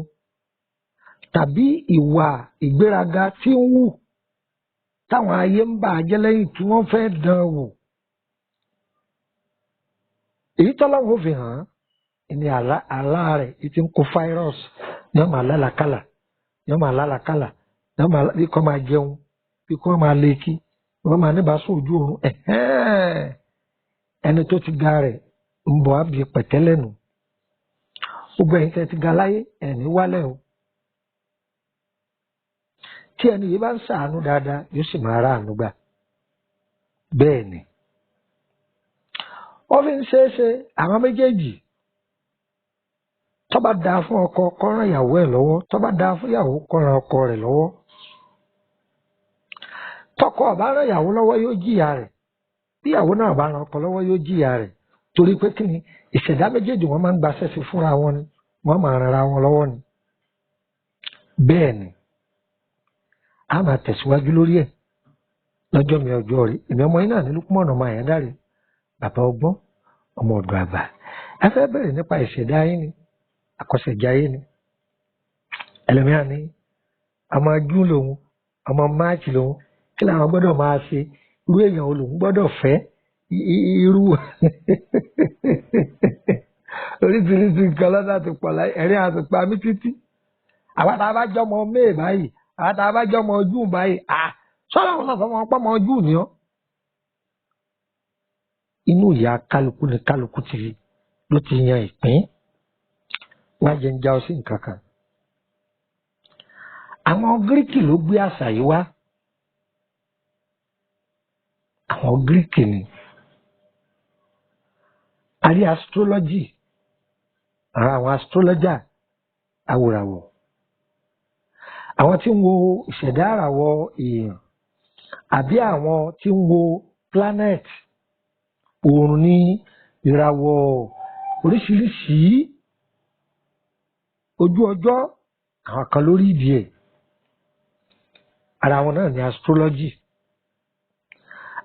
tàbí ìwà ìgbéraga tí ń wù táwọn ayé ń bà á jẹ́ lẹ́yìn tí wọ́n fẹ́ dán wò èyí tọ́lọ́wọ́ fi hàn án ní àlá rẹ̀ ti ń kó fáírọ́ọ̀sì ní ọmọ alálàkálà ní ọmọ alálàkálà ní ọmọ bí kò máa jẹun bí kò máa lékí bí wọ́n máa níbàásùn ojú oorun ẹni tó ti ga rẹ̀ ń bọ̀ á bí pẹ̀tẹ́lẹ̀ nù gbogbo ẹ̀yin tẹ́ ti ga láyé ẹ̀ní wálẹ̀ o tí ẹni yìí bá ń ṣàánú dáadáa yóò sì máa ráàánú gbà bẹ́ẹ̀ ni wọ́n fi ń ṣe é ṣe àwọn méjèèjì tó bá dáa fún ọkọ kó ràn ìyàwó ẹ̀ lọ́wọ́ tó bá dáa fún ìyàwó kó ràn ọkọ rẹ̀ lọ́wọ́ tọkọ ò bá ràn ìyàwó lọ́wọ́ yóò jìyà rẹ̀ bí ìyàwó náà bá ràn ọkọ lọ́wọ́ yóò jìyà rẹ̀ torí pé kí ni ìṣẹ̀dá méjèèjì wọ́n máa ń gbaṣẹ́ sí fúnra wọn ni wọ́n máa ràn ara wọn lọ́wọ́ ni bẹ́ẹ̀ ni a máa tẹ̀síwájú lórí ẹ̀ lọ́jọ́ mi ọjọ́ rí èmi ọmọ yín náà ní Lukman ọmọ Àyándárè bàbá ọgbọ́n ọmọ ọ̀dọ̀ àgbà ẹ fẹ́ bẹ̀rẹ̀ nípa ìṣẹ̀dá yín ni àkọsẹ̀jayé ni ẹlòmíràn ní ọmọ Júù lòun ọmọ Máàcì lòun kí làwọn gbọ́dọ̀ máa ṣe irú èèyàn wo lòun gbọ́dọ̀ fẹ́ irú oríṣiríṣi nǹkan lọ́dọ̀ àti pọ̀ láyé ẹ̀rín àti pa mí títí àwọn tá a bá jọmọ Méè báyìí àwọn tá a bá jọmọ Júù báyìí sọ́dọ̀ àwọn náà fọmọ pọ́mọ Júù ni ọ́ inú ìyá kálukú ni kálukú ló ti yan ìpín wá jẹ́ ń já ọ sí nǹkan kan àwọn Gíríkì ló gbé àṣà yìí wá àwọn Gíríkì ni a rí astrology ara àwọn astrologer awòràwọ̀ àwọn tí ń wo ìṣẹ̀dá àràwọ̀ èèyàn àbí àwọn tí ń wo planet oòrùn ní ìràwọ̀ oríṣiríṣi ojú ọjọ́ àwọn kan lórí ìdí ẹ̀ ara wọn náà ní astrology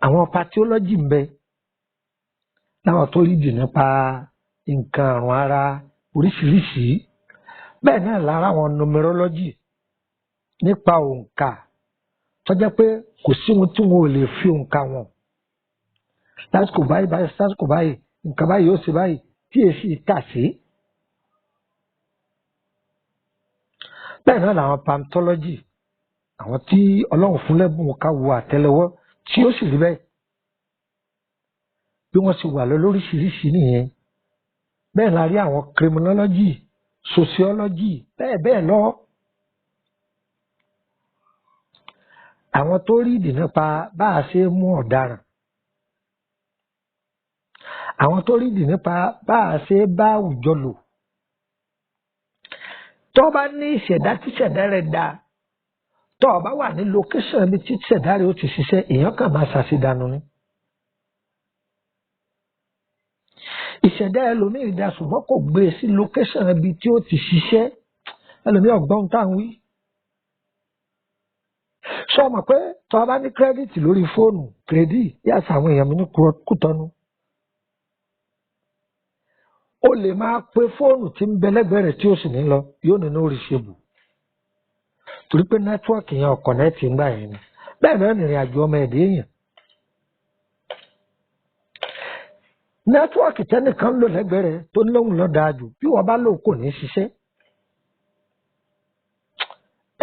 àwọn pathology ń bẹ láwọn tó rí ìdí nípa nǹkan àrùn ara oríṣiríṣi bẹ́ẹ̀ náà lára àwọn numerology nípa òǹkà tó jẹ́ pé kò sí ohun tí wọn ò lè fi òǹkà wọn lásìkò báyìí nǹkan báyìí yóò ṣe báyìí tí èsì kà sí. bẹ́ẹ̀ náà làwọn pamtology àwọn tí Ọlọ́run fún lẹ́bùn ká wo àtẹ́lẹwọ́ tí ó sì rí bẹ́ẹ̀ bí wọ́n sì wà lọ lóríṣiríṣi nìyẹn bẹ́ẹ̀ la rí àwọn criminology sociology bẹ́ẹ̀ bẹ́ẹ̀ lọ. àwọn tó rí ìdí nípa bá a ṣe mú ọ̀daràn àwọn tó rí ìdí nípa bá a ṣe bá àwùjọ lò tó bá ní ìṣẹ̀dá tí ìṣẹ̀dá rẹ̀ dáa tó o bá wà ní location ibi tí ìṣẹ̀dá rẹ̀ ó ti ṣiṣẹ́ èèyàn kàn máa ṣàṣìdànù ni. ìṣẹ̀dá ẹlòmíì dáa ṣùgbọ́n kò gbé e sí location ibi tí ó ti ṣiṣẹ́ ẹlòmíì ọ̀gbọ́n tá à ń wí. sọ ma pé tó o bá ní kírẹ́dìtì lórí fóònù kírẹ́dì yàtọ̀ àwọn èèyàn mi ní Kútọ́nù o lè máa pe fóònù tí ń bẹ lẹ́gbẹ̀ẹ́ rẹ̀ tí ó sì ní lọ yóò nínú oríṣiríṣi torí pé nẹ́tíwọ́ọ̀kì yẹn ọkọ̀ náà ti ń gbà yẹn ni bẹ́ẹ̀ náà nìrìn àjò ọmọ ẹ̀dẹ́ èèyàn nẹ́tíwọ́ọ̀kì tẹ́nìkan ń lò lẹ́gbẹ̀ẹ́ rẹ̀ tó ní lóhùn lọ́ dáa jù bí wọ́n bá lò kò ní ṣiṣẹ́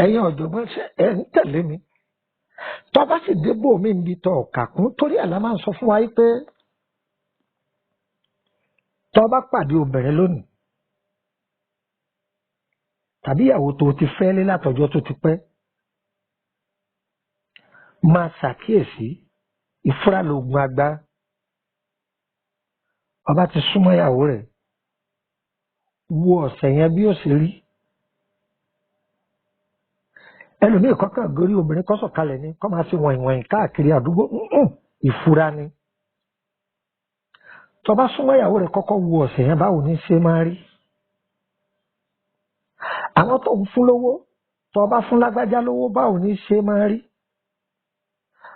ẹ̀yin ọ̀jọ̀gbọ́n ṣe ẹ̀ ń tẹ̀lé mi tó bá sì débò mí níbi tó ọ̀kà kún torí àlá máa ń sọ fún wa pé tó bá pàdé obìnrin lónìí tàbí ìyàwó tó ti fẹ́ lé látọjọ́ tó ti pẹ́ máa ṣàkíyèsí ìfúra lóògùn àgbà ọba ti súnmọ́ ìyàwó rẹ̀ wo ọ̀sẹ̀ yẹn bí ó ṣe rí ẹlòmíì kọ́kàn gorí obìnrin kó sọ̀kalẹ̀ ni kó máa ṣe wọ̀nyìnwọ̀nyìn káàkiri àdúgbò ìfúra ni tó bá súnmọ́ ìyàwó rẹ̀ kọ́kọ́ wo ọ̀sẹ̀ yẹn báwo ní ṣe máa rí àwọn tó ń fún lówó tó bá fún lágbájá lówó báwo ní ṣe máa rí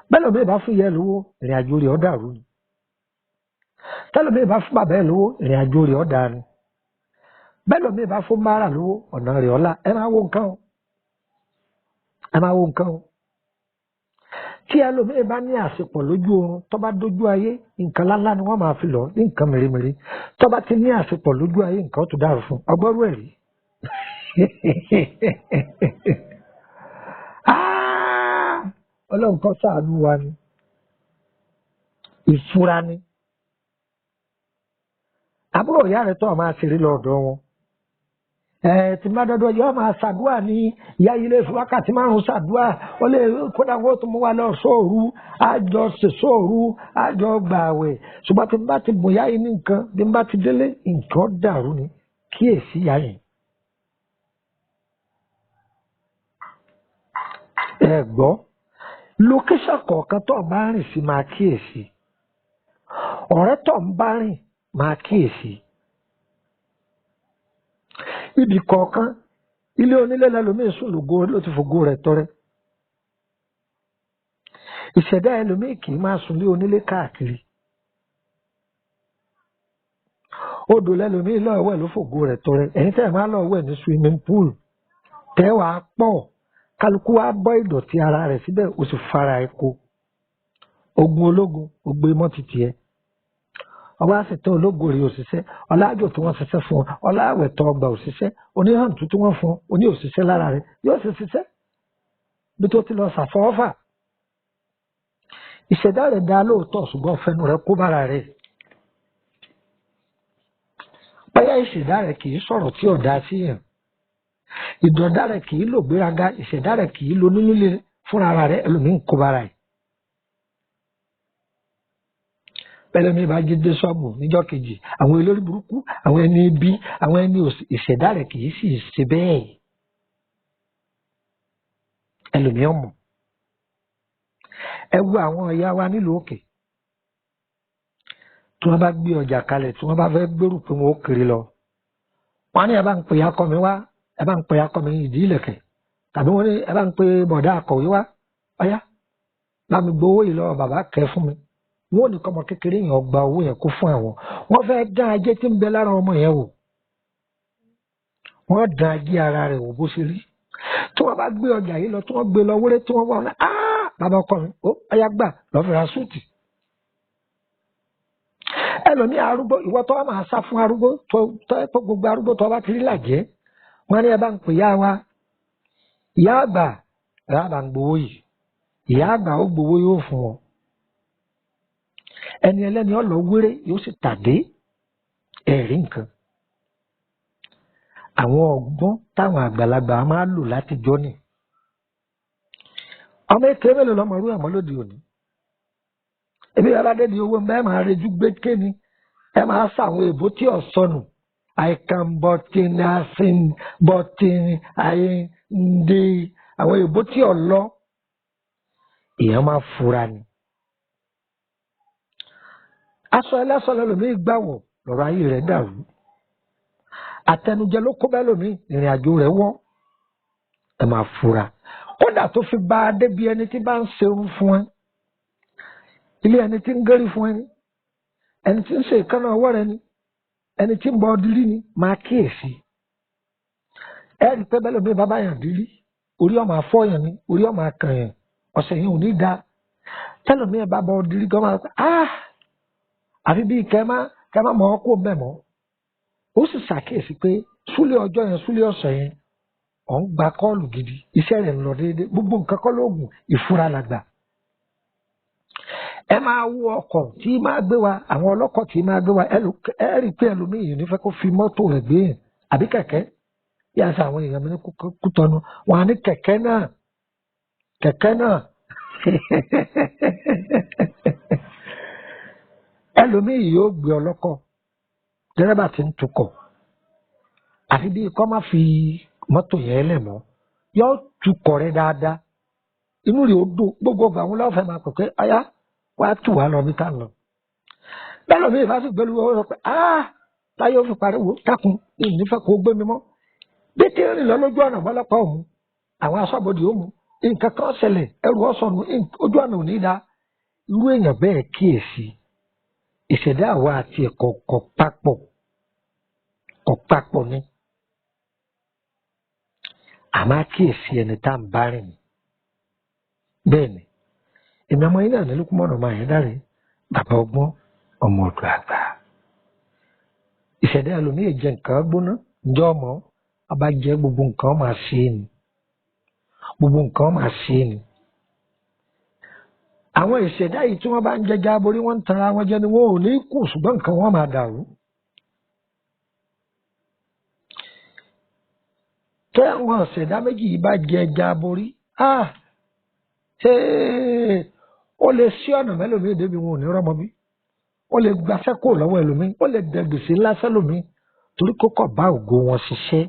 bẹ́ẹ̀ lómi bá fún yẹ lówó ìrìn àjò rẹ̀ ó dàrú ni tẹ́lómi bá fún bàbá ẹ̀ lówó ìrìn àjò rẹ̀ ó dà ni bẹ́ẹ̀ lómi bá fún mara lówó ọ̀nà rẹ̀ ọ̀la ẹ máa wo nǹkan o tí ẹlòmíì bá ní àsìpọ̀ lójú oorun tó bá dójú ayé nǹkan láńlá ni wọ́n máa fi lọ ní nǹkan mèremère tó bá ti ní àsìpọ̀ lójú ayé nǹkan ó tún dàrú fún ọgbọ́rú ẹ̀ rí. Ọlọ́run kan ṣàánú wa ni ìfura ni àbúrò ìyá rẹ̀ tó máa ṣeré lọ́dọ̀ wọn tí má dọ́dọ̀ yóò máa ṣàdúrà ní ìyá ilé fún wákàtí 5 ṣàdúrà ó lè kódà wọ́n tó mú wa lọ sóòru àjọ ṣe sóòru àjọ gbààwẹ̀ ṣùgbọ́n tí n bá ti bùn yá yìí ní nǹkan bí n bá ti délé nǹkan dàrú ni kíyèsí yá yẹn. ẹ gbọ́ lókẹ́ṣà kọ̀ọ̀kan tó ń bá rìn sí máa kíyèsí ọ̀rẹ́ tó ń bá rìn máa kíyèsí. Ibì kọ̀ọ̀kan ilé onílé lẹ́lòmíì sùn lógo ló ti fògo rẹ̀ tọrẹ. Ìṣẹ̀dá ẹlòmíì kì í máa sùn lé onílé káàkiri. Odò lẹ́lòmíì lọ́ọ̀wẹ̀ ló fògo rẹ̀ tọrẹ. Ẹ̀yin tẹ́ ẹ̀ máa lọ́ọ̀wẹ̀ ní swimming pool tẹ́ wàá pọ̀ kálukú wá bọ́ ìdọ̀tí ara rẹ̀ síbẹ̀ ó sì fara ẹ̀kọ́. Ogun ológun ó gbé mọ́ títì ẹ̀. Ọba àṣetán ológo rèé òṣìṣẹ́ ọlájò tí wọ́n ṣiṣẹ́ fún ọ ọláwẹ̀ tó ọgbà òṣìṣẹ́ oníhàntú tí wọ́n fún ọ oní òṣìṣẹ́ lára rẹ̀ yóò ṣe ṣiṣẹ́ bí tó ti lọ ṣàfọwọ́fà. Ìṣẹ̀dá rẹ̀ dá lóòótọ́ ṣùgbọ́n fẹnu rẹ̀ kó bára rẹ̀. Bóyá ìṣẹ̀dá rẹ̀ kì í sọ̀rọ̀ tí ò dá sí yàn. Ìdọ̀dá rẹ̀ kì í lò gbéraga ìṣẹ̀dá rẹ̀ kì í lo nílé fúnra rẹ̀ ẹlòmíín kó bára ẹ̀. Bẹ́ẹ̀ mi bá jí dé ṣọ́ọ̀bù níjọ́ kejì àwọn olórí burúkú àwọn ẹni ibi àwọn ẹni ìṣẹ̀dá rẹ̀ kì í sì ṣe bẹ́ẹ̀. Ẹlòmíín mọ̀. Ẹ wo àwọn ìyá wa nílùú òkè tí wọ́n bá gbé ọjà kalẹ̀ tí wọ́n bá fẹ́ gbèrú pé wọ́n ó kiri lọ. Wọ́n ní ẹ bá ń pè akọ mi wá ẹ bá ń pè akọ mi ìdí ìlẹ̀kẹ̀ tàbí wọ́n ní ẹ bá ń pè bọ̀dá akọ̀wé wá ọ̀yá bá mi gbowó yìí lọ́wọ́ bàbá kẹ́ fún mi. Wọ́n ní kọ́mọ kékeré yẹn gba owó yẹn kó fún àwọn wọ́n fẹ́ dán ajé tí ń bẹ lára ọmọ yẹn wò wọ́n dán ajé ara rẹ̀ wò bó ṣe rí tí wọ́n bá gbé ọjà yìí lọ tí wọ́n gbé lọ wéré tí wọ́n wà wọn bàbá ọkọ mi ó ọyá gbà lọ́ọ́ fi ra súùtì. Ẹlòmíì arúgbó ìwọ tó wà máa sá fún arúgbó tó gbogbo arúgbó tó bá ti rí làjẹ́ wọ́n ní ẹ bá ń pè yá wa ìyá àgbà ẹ bá ń gbowó yìí ìyá àgbà ó gbowó yóò fún wọn. Ẹni ẹlẹ́ni ọ̀lọ́ wéré yóò sì tàdé ẹ̀rí nǹkan. Àwọn ọgbọ́n táwọn àgbàlagbà máa lò láti jọ́ ni. Ọmọ èké mélòó lọmọ irú ẹ̀mọ́ lóde òní. Ebi aládédi owó ń bẹ́ẹ̀ máa rejú gbé kéni ẹ máa ṣàwọn èbó tí ò sọnù. I can button asin button ayinde àwọn èbó tí ò lọ. Èèyàn máa fura ni. Aṣọ ẹlẹ́sọ̀ lẹ́lòmíì gbàwọ̀ lọ́rọ̀ ayé rẹ̀ dàrú. Àtẹnujẹ ló kó bẹ́ẹ̀ lòmíì ìrìn àjò rẹ̀ wọ́. Ẹ máa fura. Kódà tó fi bá a débi ẹni tí bá ń ṣerun fún ẹ. Ilé ẹni tí ń gẹ́rí fún ẹ ni. Ẹni tí ń ṣe ìkànnà ọwọ́ rẹ ni. Ẹni tí ń bọ ọdírí ni máa kíyèsí. Ẹ rí i pé bẹ́ẹ̀ lòmíì bàbá yàn dírí. Orí ọmọ afọ́yàn ni orí ọmọ akànyàn. Ọ̀sẹ̀ yẹn ò ní da. Tẹ́lòmíì bá bọ ọdírí gan máa pẹ́ àfi bíi kẹ́má mọ̀ ọ́ kó bẹ́ẹ̀ mọ́. Ó sì ṣàkíyèsí pé súlẹ̀ ọjọ́ yẹn súlẹ̀ ọ̀sẹ̀ yẹn ọ̀ ń gba kọ́ọ̀lù gidi iṣẹ́ rẹ̀ ń lọ déédéé gbogbo nǹkan kọ́ lóògùn ìfura làgbà. Ẹ máa wo ọkọ̀ tí máa gbé wa àwọn ọlọ́kọ̀ tí máa gbé wa ẹ rí i pé ẹlòmíì yìí nífẹ̀ẹ́ kó fi mọ́tò rẹ̀ gbé yẹn àbí kẹ̀kẹ́ bí a ṣe àwọn èèyàn mi ní Kútọ́nù wọn á ní kẹ̀kẹ́ náà ẹlòmíì yóò gbé ọlọ́kọ̀ dẹ́rẹ́bà tí ń tukọ̀ àfi bí kọ́ má fi mọ́tò yẹn lẹ̀ mọ́ yóò tukọ̀ rẹ̀ dáadáa inú rẹ̀ ó dùn gbogbo ọgbà àwọn ọlọ́fẹ́ máa pè pé ayá wàá tù wá lọ bí ká lọ. Bẹ́ẹ̀ lómi ìbá sì gbẹ́lu ọwọ́ pé táyé ó fi pariwo dákun ìnífẹ́ kó gbé mi mọ́. Bí tí ń rìn lọ lójú ọ̀nà bọ́lọ́pàá òun àwọn aṣọ́bodè ó mu nǹkan kan ṣẹlẹ̀ ẹrù ọ̀sọ̀nù ojú ọ̀nà ò ní da irú èèyàn bẹ́ẹ̀ kíyèsí. Ìṣẹ̀dá àwa àti ẹ̀kọ́ kọ̀ papọ̀ ni. Àmọ́ kíyèsí ẹni tá à ń bá rìn. Bẹ́ẹ̀ ni, èmi ọmọ yín náà ní Lúkúmọ́nù ọmọ Àyẹ́dáre, bàbá ọgbọ́n, ọmọ ọ̀dọ̀ àgbà. Ìṣẹ̀dá ẹlòmíì jẹ nǹkan gbóná, ǹjẹ́ ọmọ ọba jẹ gbogbo nǹkan máa ṣe é ni. Gbogbo nǹkan máa ṣe é ni. Àwọn ìṣẹ̀dá yìí tí wọ́n bá ń jẹjẹ aborí wọ́n ń tanra wọn jẹ ni wọn ò ní kù ṣùgbọ́n nǹkan wọn máa dàrú. tó àwọn ọ̀sẹ̀dá méjì yìí bá jẹ ẹja aborí ó lè sí ọ̀nà mẹ́lòmíì débi wọn ò ní rọ́mọ bí ó lè gbaṣẹ́ kó lọ́wọ́ ẹlòmíì ó lè dẹ gbèsè ńlá sẹ́lòmíì torí kókò bá ògo wọn ṣiṣẹ́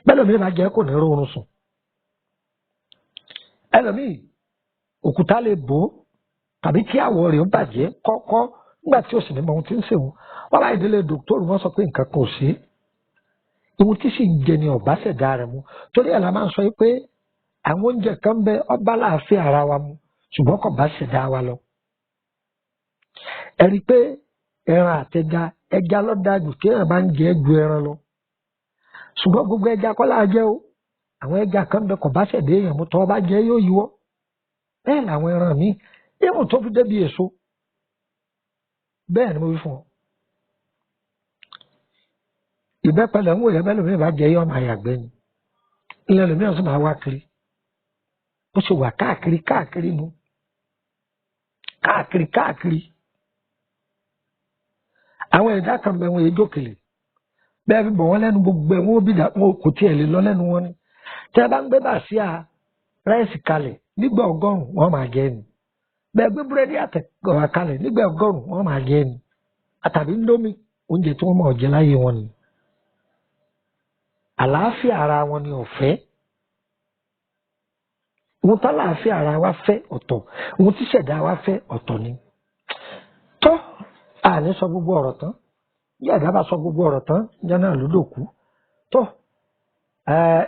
bẹ́lòmíì bá jẹ́ kò ní rọrùn sùn ẹlòmíì òkúta lè bò ó tàbí kí àwọ̀ rẹ̀ ó bàjẹ́ kọ́kọ́ nígbà tí ó sì ní mọ ohun tí ń ṣèwọ̀n wọn láì délé dòkítọ́rù wọn sọ pé nǹkan kan ò sí ìwọ̀n tí sì ń jẹ ni ọ̀bá ṣẹ̀dá rẹ̀ mu torí ẹ̀ la máa ń sọ pé àwọn oúnjẹ kan bẹ ọba láàfin ara wa mu ṣùgbọ́n kò bá ṣẹ̀dá wa lọ. ẹ rí i pé ẹran àtẹja ẹja ló dáa jù kí èèyàn bá ń jẹ ju ẹran lọ ṣùgbọ́n gbogbo ẹja kọ́ láà jẹ́ o àwọn ẹja kan bẹ kò bá ṣẹ̀dá èèyàn mu tọ́ ọ bá jẹ yóò yíwọ́ bẹ́ẹ̀ làwọn ẹran míì ìwọ̀n tó fi débi èso bẹ́ẹ̀ ni mo wí fún ọ. ìbẹ́pẹ lẹ̀ ń wò yẹn bẹ́ẹ̀ lómi bá jẹ yọ́ máa yàgbẹ́ ni ilẹ̀ lómi ọ̀sán máa wá kiri bó ṣe wà káàkiri nu káàkiri àwọn ẹ̀dá kan bẹ̀ wọ́n èjò kele bẹ́ẹ̀ fi bọ̀ wọ́n lẹ́nu gbogbo ẹ̀ wọ́n bí wọn kò tiẹ̀ lè lọ lẹ́nu wọn ni tẹ́ ẹ bá ń gbé bá sí ráìsì kalẹ̀ nígbà 100 wọ́n máa jẹ ni bẹ́ẹ̀ gbé búrẹ́dì àtẹ̀gọ̀wà kalẹ̀ nígbà 100 wọ́n máa jẹ ni àtàbí ndómi oúnjẹ tí wọ́n máa jẹ láyé wọn ni àlàáfíà ara wọn ni ọ̀fẹ́ ohun tá àlàáfíà ara wa fẹ́ ọ̀tọ̀ ohun tí ṣẹ̀dá wa fẹ́ ọ̀tọ̀ ni tó àní sọ gbogbo ọ̀rọ̀ tán bí àdá bá sọ gbogbo ọ̀rọ̀ tán ìjọ náà ló dòkú tó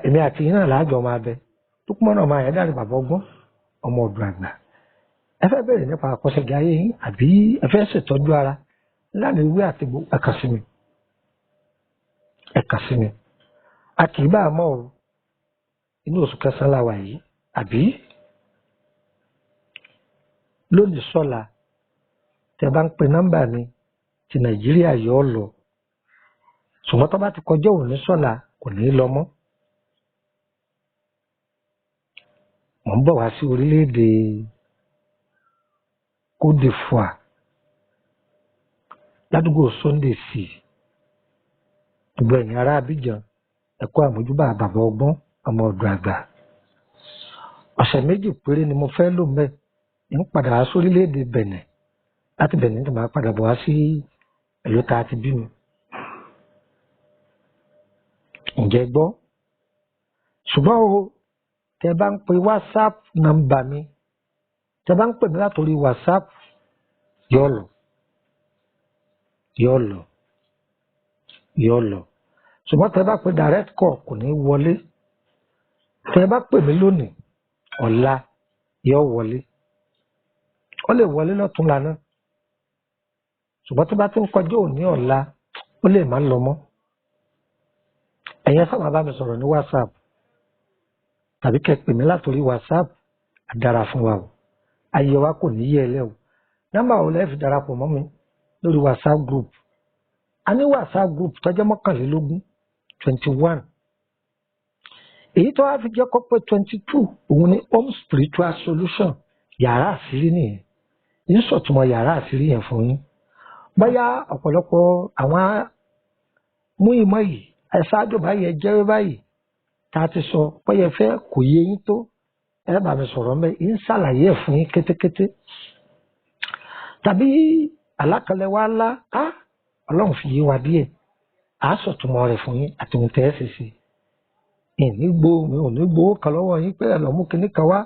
èmi àti yín náà láàjọ máa bẹ Lukman náà máa yẹ dárí bàbá ọgbọ́n ọmọ ọ̀dọ̀ àgbà ẹ fẹ́ bẹ̀rẹ̀ nípa àkọsẹ̀gẹ̀ ayé yín àbí ẹ fẹ́ ṣètọ́jú ara lánàá ìwé àti ẹ̀ka sí mi a kì í bá a mọ̀ ọ́ inú oṣù kẹsàn-án la wà yìí àbí lónìí sọ́la tẹ́ bá ń pe nọ́mbà mi ti Nàìjíríà yọ ọ́ lọ ṣùgbọ́n tó bá ti kọjá òní sọ́la kò ní í lọ mọ́ mò ń bọ̀ wá sí orílẹ̀-èdè Côte d'Ivoire ládùúgbò Sunday sí gbogbo ẹ̀yin ará Abidjan ẹ̀kọ́ àmójúbà bàbá ọgbọ́n ọmọ ọ̀dọ̀ àgbà ọ̀sẹ̀ méjì péré ni mo fẹ́ lò mẹ́ ń padà wá sórílẹ̀-èdè Benin láti Benin tó máa padà bọ̀ wá sí ìlú tá a ti bí mi ǹjẹ́ gbọ́ ṣùgbọ́n o tẹ bá ń pe WhatsApp nọ́mbà mi tẹ bá ń pè mí látòrí WhatsApp yóò lọ ṣùgbọ́n tẹ bá pe direct call kò ní wọlé tẹ bá pè mí lónìí ọ̀la yóò wọlé ó lè wọlé lọ́tún lánà ṣùgbọ́n tó bá ti ń kọjá òní ọ̀la ó lè má lọ mọ́ ẹ̀yin sábà bá mi sọ̀rọ̀ ní WhatsApp tàbí kẹ́ pè mí látòrí WhatsApp àdára fún wa o ayé wa kò ní yẹ ẹ lẹ́ o nọ́mbà wo lẹ́ẹ̀ fi darapọ̀ mọ́ mi lórí WhatsApp group a ní WhatsApp group tó jẹ́ 21 èyí tó wá fi jẹ́ kó pé 22 òun ni home spiritual solution yàrá àṣírí nìyẹn ń sọ̀túnmọ̀ yàrá àṣírí yẹn fún yín bóyá ọ̀pọ̀lọpọ̀ àwọn mú ìmọ̀ yìí ẹ̀ṣáájú báyìí ẹjẹ́ báyìí tá a ti sọ bóyá fẹ́ kò yé yín tó ẹ bá mi sọ̀rọ̀ mẹ́ ń ṣàlàyé ẹ̀ fún yín kétékété tàbí alákànlẹ̀ wa ńlá ọlọ́run fi yé wa díẹ̀ à á sọ̀túnmọ̀ rẹ̀ fún yín àti ohun tẹ́ ẹ ṣe sí mi ò ní gbowó kan lọ́wọ́ yín pé ẹ lọ mú kinní kan wá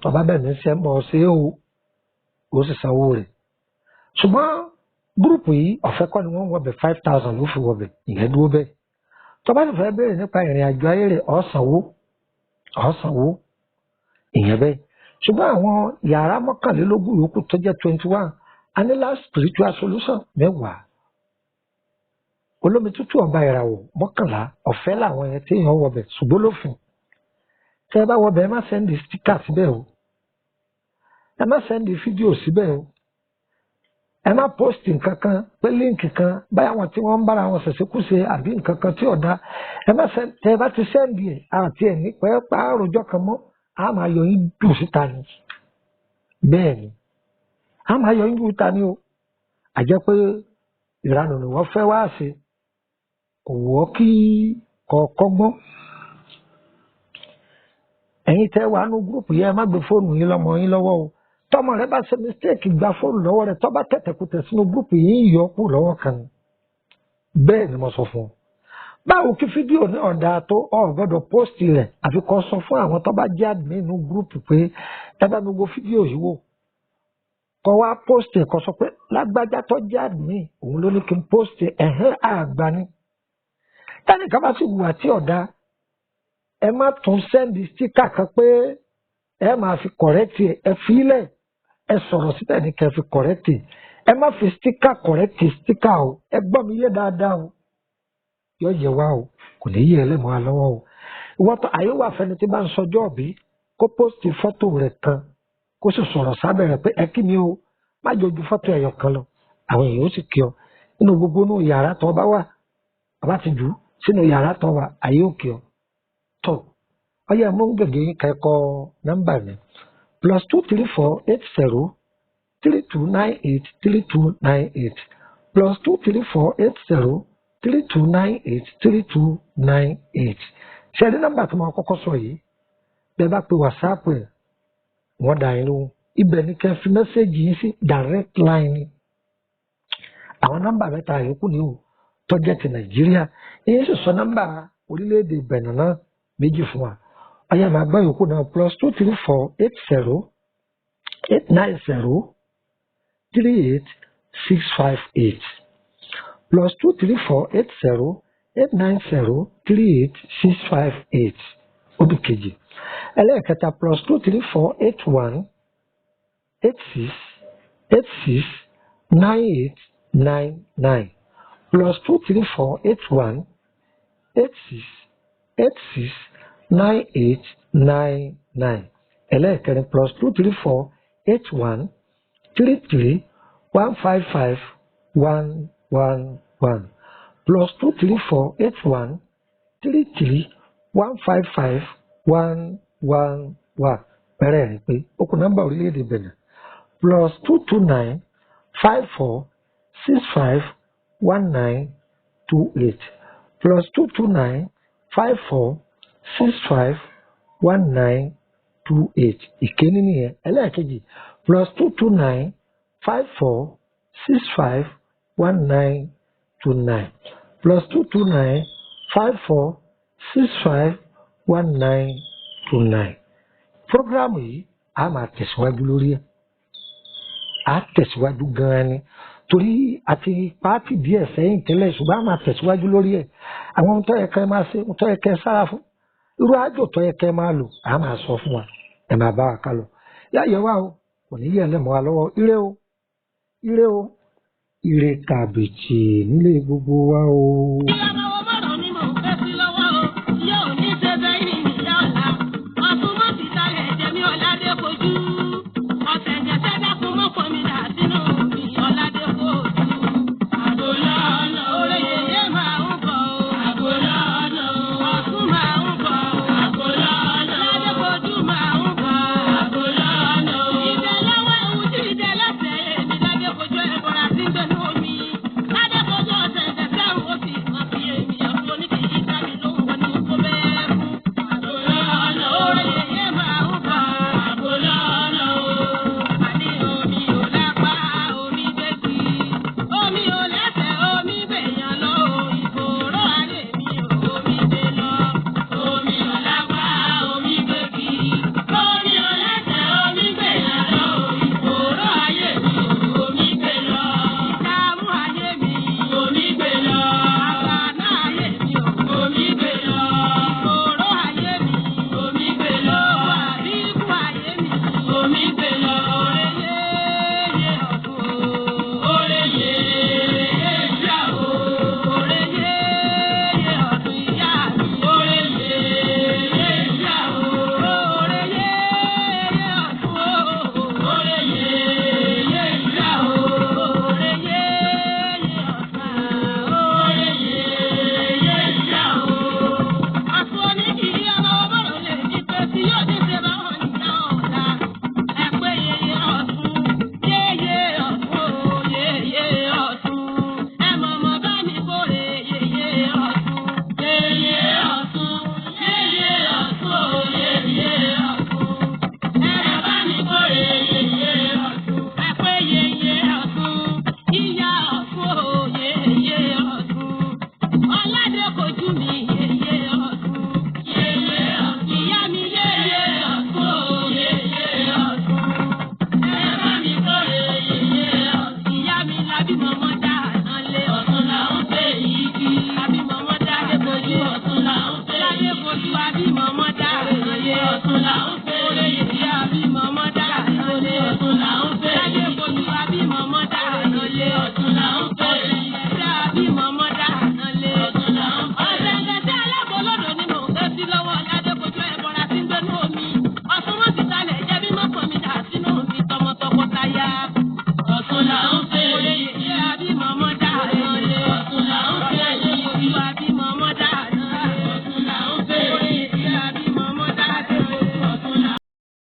tọ́ba bẹ́ẹ̀ ní sẹ́ mọ́ ṣe ó sì sanwó rẹ̀ ṣùgbọ́n gúrùpù yìí ọ̀fẹ́ kọ́ ni wọ́n ń wọbẹ̀ 5,000 ló fi wọbẹ̀ ìyẹn dúró bẹ́ẹ̀ tọ́ba sì fẹ́ béèrè nípa ìrìn àjò ayé rẹ̀ ọ̀sánwó ìyẹn bẹ́ẹ̀ ṣùgbọ́n àwọn yàrá 21 yòókù tó jẹ́ 21 anila spiritual solution 10 olómi tútù ọba ìràwọ̀ 11 ọ̀fẹ́ làwọn yẹn tí èèyàn wọbẹ̀ ṣùgbọ́n lófin tẹ́ ẹ bá wọbẹ̀ ẹ má sẹ́ndì stíkà síbẹ̀ o ẹ má sẹ́ndì fídíò síbẹ̀ o ẹ má pósìtì nǹkan kan pé líǹkì kan báyà wọn tí wọ́n ń bára wọn ṣẹ̀ṣẹ̀kúṣe àbí nǹkan kan tí ọ̀dà ẹ má tẹ́ ẹ bá ti sẹ́ndì ẹ̀ àti ẹ̀ ní pẹ́ẹ́pẹ́ àròjọ kan mọ́ a máa yọ yín dùn síta ni bẹ́ẹ̀ ni a máa yọ yín dùn síta ni o àjẹ́ pé ìranù ni wọ́n fẹ́ wá ṣe kò wọ́ kí kọ́gbọ́n. Ẹ̀yin tẹ́ wà nú gúrùpù yẹn má gbé fóònù yín lọ́mọ yín lọ́wọ́ o. Tọ́mọ rẹ bá ṣe mistake gba fóònù lọ́wọ́ rẹ̀ tọ́ bá tẹ̀tẹ̀kùtẹ̀ sínú gúrùpù yìí yọ kú lọ́wọ́ kan. Bẹ́ẹ̀ ni mo sọ fún ọ. Báwo kí fídíò ní ọ̀dà tó ọ̀ gbọ́dọ̀ póòstì rẹ̀ àfi kọ́ sọ fún àwọn tó bá jẹ́ admin nínú gúrùpù pé ẹ bá mi wo fídíò yìí wò. Kọ́ wá póòstì kọ́ sọ pé lágbájá tó jẹ́ admin òun ló ní kí n póòstì ẹ̀hẹ́ àgbà ni. Tẹ́nìkan bá sì wùwà tí ọ̀dà ẹ má tún sẹ́ndì stíkà kan pé ẹ máa fi kọ̀rẹ́tì ẹ fílẹ̀ ẹ sọ̀rọ̀ síbẹ̀ ní kẹ́ fi kọ̀rẹ́tì ẹ má fi stíkà kọ̀rẹ́tì stíkà o ẹ gbọ́ mi yé dáadáa o yọ yẹ wá o kò ní yẹ ẹlẹ́mọ̀ wa lọ́wọ́ o ìwọ́n tó àyè wà fẹ́ni tí bá ń sọjọ́ bí kó pósìtì fọ́tò rẹ̀ kan kó sì sọ̀rọ̀ sábẹ̀ rẹ̀ pé ẹ kí mi o má jọjú fọ́tò ẹ̀yọ̀ kan lọ àwọn èèyàn ó sì kí ọ nínú gbogbo inú yàrá tó bá wà bàbá ti jù sínú yàrá tó wà àyè ó kí ọ tó ọyẹ mú gègé kẹ́kọ̀ọ́ nọ́mbà mi +23480 3298 3298 +23480 3298 3298 ṣe ẹni nọ́mbà tó máa kọ́kọ́ sọ yìí bẹ́ẹ̀ bá pe whatsapp ẹ̀ wọ́n dà yín lóhùn ibẹ̀ ni kẹ́ fi mẹ́sẹ̀gì yín sí direct line ni àwọn nọ́mbà mẹ́ta yòókù ni o tọ́jẹ́ ti nàìjíríà èyí sì sọ nọ́mbà orílẹ̀-èdè Benin náà méjì fún wa ọyẹ máa gbọ́ yòókù náà +23480 890 38658 +23480 890 38658 odù kejì ẹlẹ́ẹ̀kẹta +23481 86 86 9899 +23481 86 86 9899 ẹlẹ́ẹ̀kẹrin +23481 33 155 111 +23481 33 155 111 bẹ̀rẹ̀ rẹ̀ pé ó kù nọ́mbà orílẹ̀-èdè Benin +229 54 65 1928 +229 54 65 1928 ìkéní nìyẹn ẹlẹ́ẹ̀kejì +229 54 65 1929 +229 54 65 1929. Prógrámù yìí a máa tẹ̀síwájú lórí ẹ̀ a tẹ̀síwájú gan-an ni torí àti pàátì díẹ̀ sẹ́yìn tẹ́lẹ̀ ṣùgbọ́n a máa tẹ̀síwájú lórí ẹ̀ àwọn ohun tó yẹ kẹ́ máa ṣe ohun tó yẹ kẹ́ sára fún irú àjò tó yẹ kẹ́ máa lò a máa sọ fún wa ẹ máa bá wa ká lọ yáyẹ wá o kò ní yẹ lẹ́mọ̀ wa lọ́wọ́ ire o ire o ire kàbìtì nílé gbogbo wa o.